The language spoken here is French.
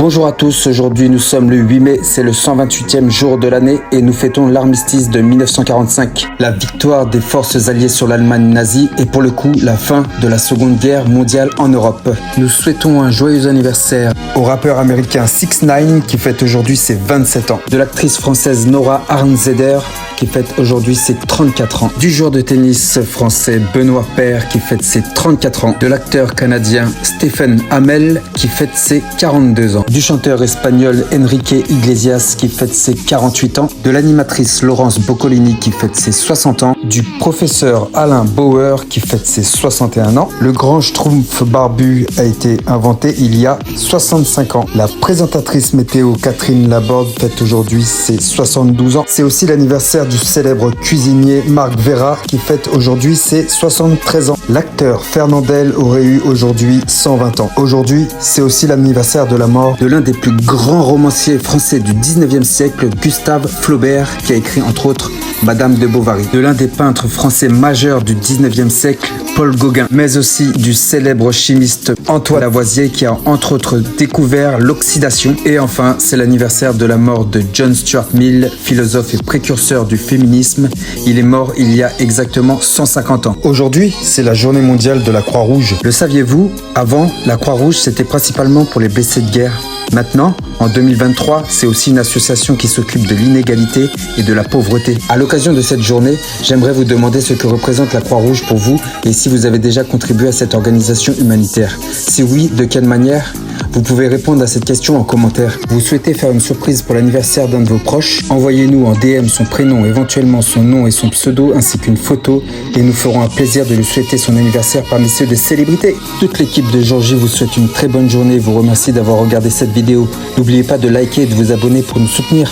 Bonjour à tous, aujourd'hui nous sommes le 8 mai, c'est le 128e jour de l'année et nous fêtons l'armistice de 1945, la victoire des forces alliées sur l'Allemagne nazie et pour le coup la fin de la Seconde Guerre mondiale en Europe. Nous souhaitons un joyeux anniversaire au rappeur américain 6ix9ine qui fête aujourd'hui ses 27 ans, de l'actrice française Nora Arnzeder qui fête aujourd'hui ses 34 ans, du joueur de tennis français Benoît Paire qui fête ses 34 ans, de l'acteur canadien Stephen Amell qui fête ses 42 ans, du chanteur espagnol Enrique Iglesias qui fête ses 48 ans, de l'animatrice Laurence Boccolini qui fête ses 60 ans, du professeur Alain Bauer qui fête ses 61 ans. Le grand schtroumpf barbu a été inventé il y a 65 ans. La présentatrice météo Catherine Laborde fête aujourd'hui ses 72 ans. C'est aussi l'anniversaire du célèbre cuisinier Marc Vera qui fête aujourd'hui ses 73 ans. L'acteur Fernandel aurait eu aujourd'hui 120 ans. Aujourd'hui, c'est aussi l'anniversaire de la mort de l'un des plus grands romanciers français du 19e siècle, Gustave Flaubert, qui a écrit entre autres Madame de Bovary, de l'un des peintres français majeurs du 19e siècle, Paul Gauguin, mais aussi du célèbre chimiste Antoine Lavoisier qui a entre autres découvert l'oxydation. Et enfin, c'est l'anniversaire de la mort de John Stuart Mill, philosophe et précurseur du féminisme. Il est mort il y a exactement 150 ans. Aujourd'hui, c'est la journée mondiale de la Croix-Rouge. Le saviez-vous? Avant, la Croix-Rouge, c'était principalement pour les blessés de guerre. Maintenant, en 2023, c'est aussi une association qui s'occupe de l'inégalité et de la pauvreté. À l'occasion de cette journée, j'aimerais vous demander ce que représente la Croix-Rouge pour vous et si vous avez déjà contribué à cette organisation humanitaire. Si oui, de quelle manière? Vous pouvez répondre à cette question en commentaire. Vous souhaitez faire une surprise pour l'anniversaire d'un de vos proches? Envoyez-nous en DM son prénom, éventuellement son nom et son pseudo, ainsi qu'une photo, et nous ferons un plaisir de lui souhaiter son anniversaire parmi ceux des célébrités. Toute l'équipe de Jour J vous souhaite une très bonne journée et vous remercie d'avoir regardé cette vidéo. N'oubliez pas de liker et de vous abonner pour nous soutenir.